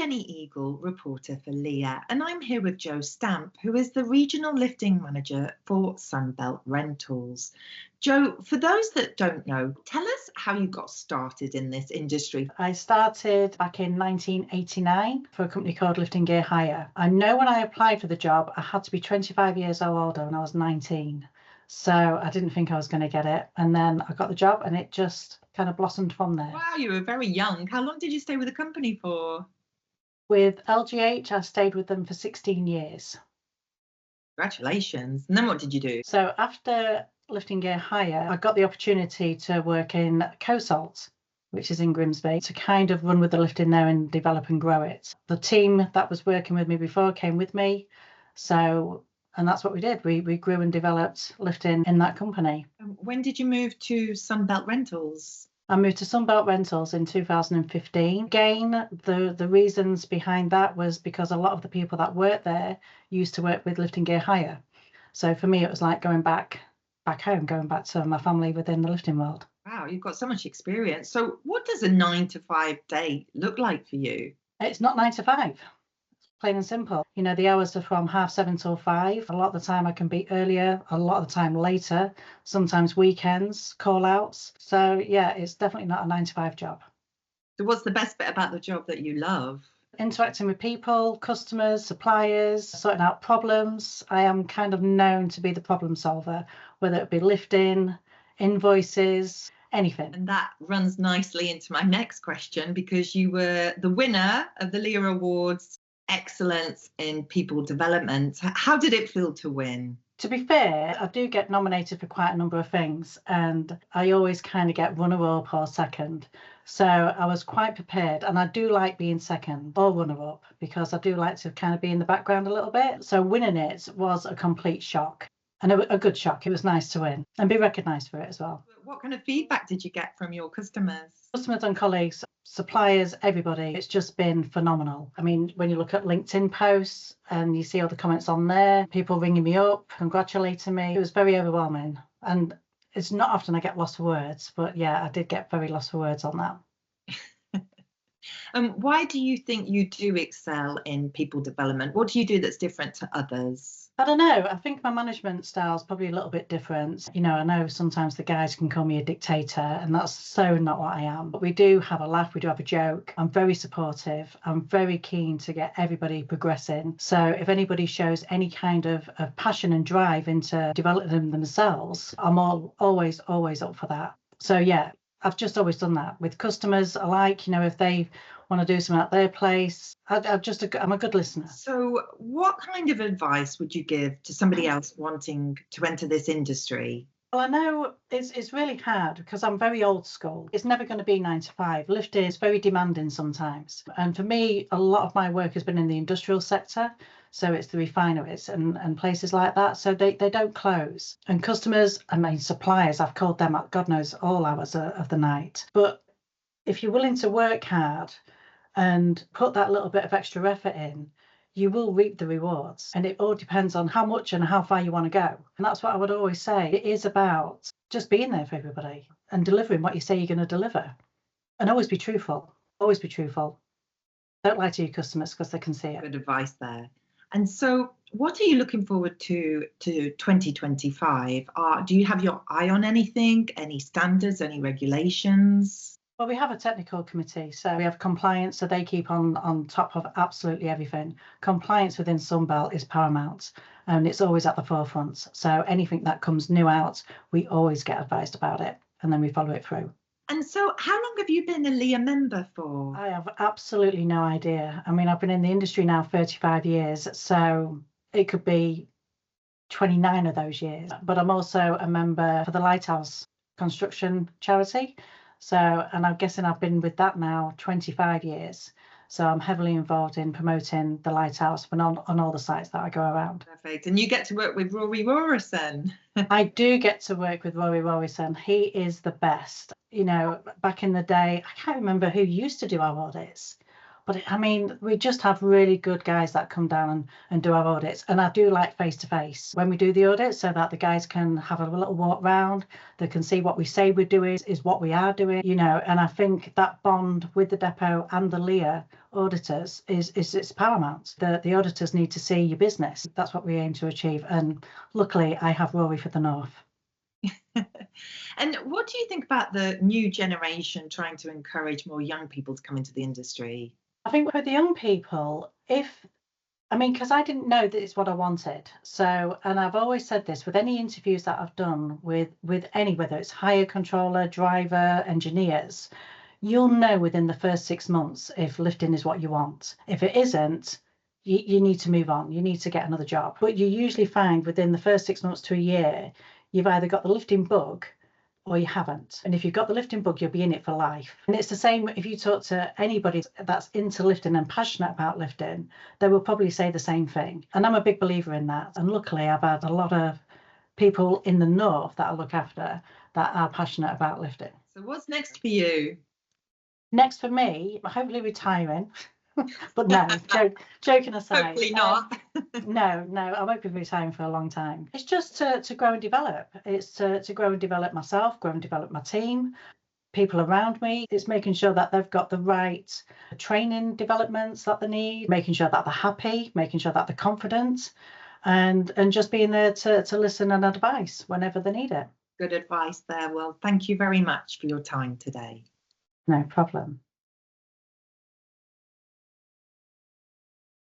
Jenny Eagle, reporter for LEEA, and I'm here with Joe Stamp, who is the Regional Lifting Manager for Sunbelt Rentals. Joe, for those that don't know, tell us how you got started in this industry. I started back in 1989 for a company called Lifting Gear Hire. I know when I applied for the job, I had to be 25 years old when I was 19. So I didn't think I was going to get it. And then I got the job and it just kind of blossomed from there. Wow, you were very young. How long did you stay with the company for? With LGH, I stayed with them for 16 years. Congratulations. And then what did you do? So after Lifting Gear Hire, I got the opportunity to work in CoSalt, which is in Grimsby, to kind of run with the lifting there and develop and grow it. The team that was working with me before came with me. And that's what we did. We grew and developed lifting in that company. When did you move to Sunbelt Rentals? I moved to Sunbelt Rentals in 2015. Again, the reasons behind that was because a lot of the people that worked there used to work with Lifting Gear Hire. So for me, it was like going back home, going back to my family within the lifting world. Wow, you've got so much experience. So what does a 9-to-5 day look like for you? It's not 9 to 5. Plain and simple. You know, the hours are from 7:30 till 5. A lot of the time I can be earlier, a lot of the time later, sometimes weekends, call outs. So yeah, it's definitely not a 9-to-5 job. So what's the best bit about the job that you love? Interacting with people, customers, suppliers, sorting out problems. I am kind of known to be the problem solver, whether it be lifting, invoices, anything. And that runs nicely into my next question, because you were the winner of the LEEA Awards Excellence in People Development. How did it feel to win? To be fair, I do get nominated for quite a number of things, and I always kind of get runner-up or second. So I was quite prepared, and I do like being second or runner-up because I do like to kind of be in the background a little bit. So winning it was a complete shock, and a good shock. It was nice to win and be recognised for it as well. What kind of feedback did you get from your customers? Customers and colleagues, suppliers, everybody, it's just been phenomenal. I mean, when you look at LinkedIn posts and you see all the comments on there, people ringing me up, congratulating me, it was very overwhelming. And it's not often I get lost for words, but yeah, I did get very lost for words on that. Why do you think you do excel in people development? What do you do that's different to others? I don't know. I think my management style is probably a little bit different. You know, I know sometimes the guys can call me a dictator, and that's so not what I am. But we do have a laugh. We do have a joke. I'm very supportive. I'm very keen to get everybody progressing. So if anybody shows any kind of passion and drive into developing themselves, I'm always up for that. So yeah, I've just always done that with customers alike. You know, if they want to do something at their place, I'm a good listener. So what kind of advice would you give to somebody else wanting to enter this industry? Well, I know it's really hard because I'm very old school. It's never going to be 9 to 5. Lifting is very demanding sometimes. And for me, a lot of my work has been in the industrial sector. So it's the refineries and places like that. So they don't close. And customers, I mean, suppliers, I've called them at God knows all hours of the night. But if you're willing to work hard and put that little bit of extra effort in, you will reap the rewards. And it all depends on how much and how far you want to go. And that's what I would always say. It is about just being there for everybody and delivering what you say you're going to deliver. And always be truthful. Always be truthful. Don't lie to your customers because they can see it. Good advice there. And so what are you looking forward to 2025? Do you have your eye on anything, any standards, any regulations? Well, we have a technical committee, so we have compliance, so they keep on top of absolutely everything. Compliance within Sunbelt is paramount, and it's always at the forefront. So anything that comes new out, we always get advised about it, and then we follow it through. And so how long have you been a LEEA member for? I have absolutely no idea. I mean, I've been in the industry now 35 years, so it could be 29 of those years. But I'm also a member for the Lighthouse Construction Charity. So, and I'm guessing I've been with that now 25 years. So I'm heavily involved in promoting the Lighthouse on all the sites that I go around. Perfect. And you get to work with Rory Rorison. I do get to work with Rory Rorison. He is the best. You know, back in the day, I can't remember who used to do our audits. But I mean, we just have really good guys that come down and do our audits. And I do like face to face when we do the audit, so that the guys can have a little walk round. They can see what we say we're doing is what we are doing, you know. And I think that bond with the depot and the LEEA auditors is it's paramount. The auditors need to see your business. That's what we aim to achieve. And luckily, I have Rory for the North. And what do you think about the new generation trying to encourage more young people to come into the industry? I think with the young people, because I didn't know that it's what I wanted. So, and I've always said this with any interviews that I've done with any, whether it's hire controller, driver, engineers, you'll know within the first 6 months if lifting is what you want. If it isn't, you need to move on. You need to get another job. But you usually find within the first 6 months to a year, you've either got the lifting bug or you haven't. And if you've got the lifting bug, you'll be in it for life. And it's the same if you talk to anybody that's into lifting and passionate about lifting, they will probably say the same thing. And I'm a big believer in that. And luckily, I've had a lot of people in the north that I look after that are passionate about lifting. So what's next for you? Next for me, hopefully retiring. But no, joking aside. Hopefully not. No, I won't be retiring for a long time. It's just to grow and develop. It's to grow and develop myself, grow and develop my team, people around me. It's making sure that they've got the right training developments that they need, making sure that they're happy, making sure that they're confident, and just being there to listen and advise whenever they need it. Good advice there. Well, thank you very much for your time today. No problem.